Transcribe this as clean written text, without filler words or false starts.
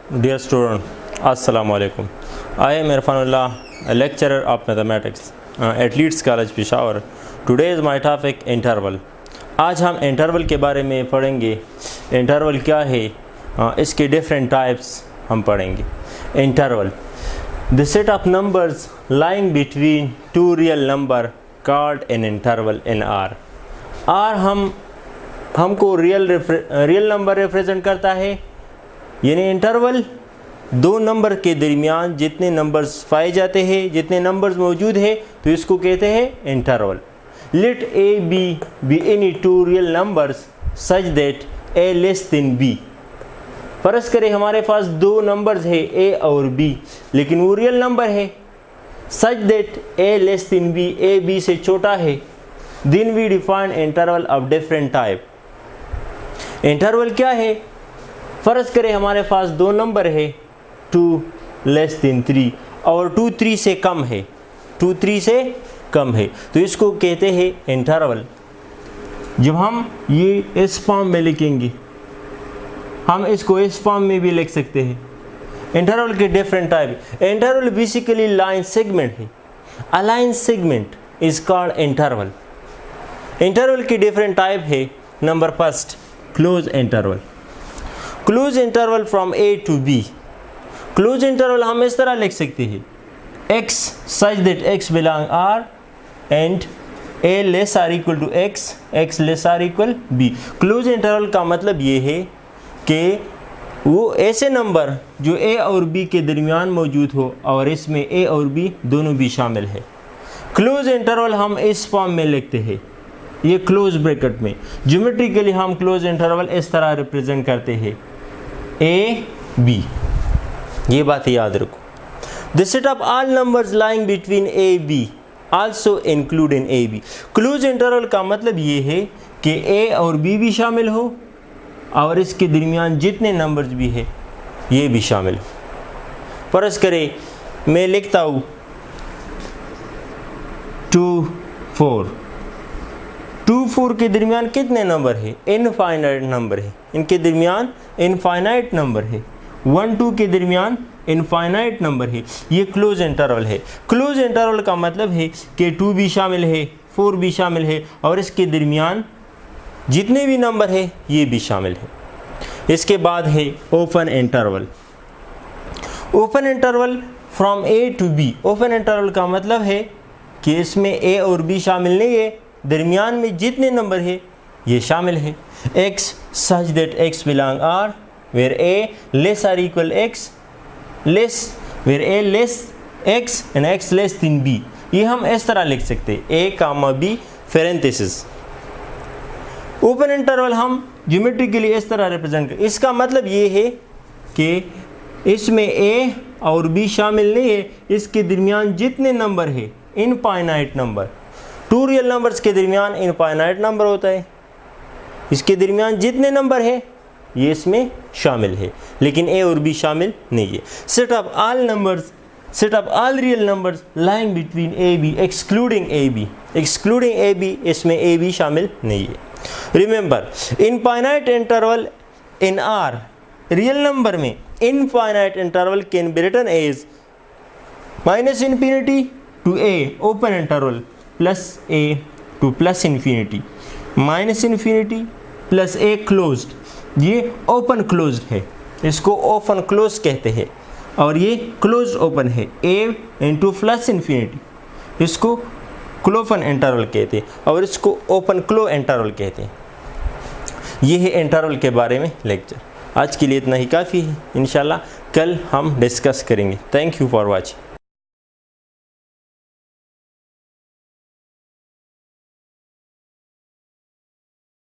Dear student, Assalamu alaikum. I am Irfan Ullah, a lecturer of mathematics at Leeds College, Peshawar. Today is my topic interval. आज हम interval के बारे में पढ़ेंगे। Interval क्या है, इसके डिफरेंट टाइप्स हम पढ़ेंगे। Interval, the set of numbers lying between two real number called an interval in R. R हमको रियल नंबर रिप्रेजेंट करता है, यानी इंटरवल दो नंबर के दरमियान जितने नंबर्स पाए जाते हैं, जितने नंबर्स मौजूद है, तो इसको कहते हैं interval. Let A B any two real numbers such that A less than B. फर्ज करें हमारे पास दो नंबर्स है ए और बी, लेकिन वो रियल नंबर है। Such that A less than B, A B से छोटा है। Then we define interval of different type. Interval क्या है? फर्ज करें हमारे पास दो नंबर है 2 लेस देन 3 और 2 3 से कम है, 2 3 से कम है, तो इसको कहते हैं इंटरवल। जब हम ये इस फॉर्म में लिखेंगे, हम इसको इस फॉर्म में भी लिख सकते हैं। इंटरवल के different type. Interval basically line segment है। A line segment is called interval. Interval की डिफरेंट टाइप है। Number first, close interval. Close interval from A to B. Close interval हम इस तरह लिख सकते हैं, x such that x belong R and a less or equal to x, x less or equal b। Close interval का मतलब ये है कि वो ऐसे नंबर जो a और b के दरमियान मौजूद हो और इसमें a और b दोनों भी शामिल है। क्लोज इंटरवल हम इस फॉर्म में लिखते हैं, ये क्लोज ब्रैकेट में। ज्योमेट्रिकली हम क्लोज इंटरवल इस तरह रिप्रेजेंट करते हैं, a b। ये बात याद रखो। The set of all numbers lying between a b also include in a b। Close interval का मतलब ये है कि a और b भी शामिल हो और इसके दरमियान जितने नंबर्स भी है ये भी शामिल हो। फर्ज करें मैं लिखता हूँ 2 4। 2 4 के दरमियान कितने नंबर है? इनफाइनाइट नंबर है, इनके दरमियान इनफाइनाइट नंबर है। 1 2 के दरमियान इनफाइनाइट नंबर है। ये क्लोज इंटरवल है। क्लोज इंटरवल का मतलब है कि 2 भी शामिल है, 4 भी शामिल है और इसके दरमियान जितने भी नंबर है ये भी शामिल है। इसके बाद है open interval. Open interval from A to B. Open interval का मतलब है कि इसमें ए और बी शामिल नहीं है, दरमियान में जितने नंबर है ये शामिल है। x such that x belong R where a less or equal x, less where a less x and x less than b। ये हम इस तरह लिख सकते हैं, a comma b parenthesis. Open interval हम ज्योमेट्रिकली इस तरह रिप्रेजेंट कर। इसका मतलब ये है कि इसमें a और b शामिल नहीं है, इसके दरमियान जितने नंबर है infinite number. Two real numbers के दरमियान इनफाइनाइट नंबर होता है, इसके दरमियान जितने नंबर है ये इसमें शामिल है, लेकिन a और b शामिल नहीं है। Set of all numbers, set of all real numbers lying between a b excluding a b। Excluding a b, इसमें a b शामिल नहीं है। Remember, infinite interval in R, real number में infinite interval can be written as -infinity to a open interval plus a to plus infinity, -infinity plus a closed. ये open closed है, इसको open close कहते हैं, और ये closed open है, a into plus infinity, इसको क्लोफन इंटरवल कहते हैं और इसको ओपन क्लो इंटरवल कहते हैं। ये है इंटरवल के बारे में लेक्चर। आज के लिए इतना ही काफ़ी है, इंशाल्लाह कल हम डिस्कस करेंगे। Thank you for watching.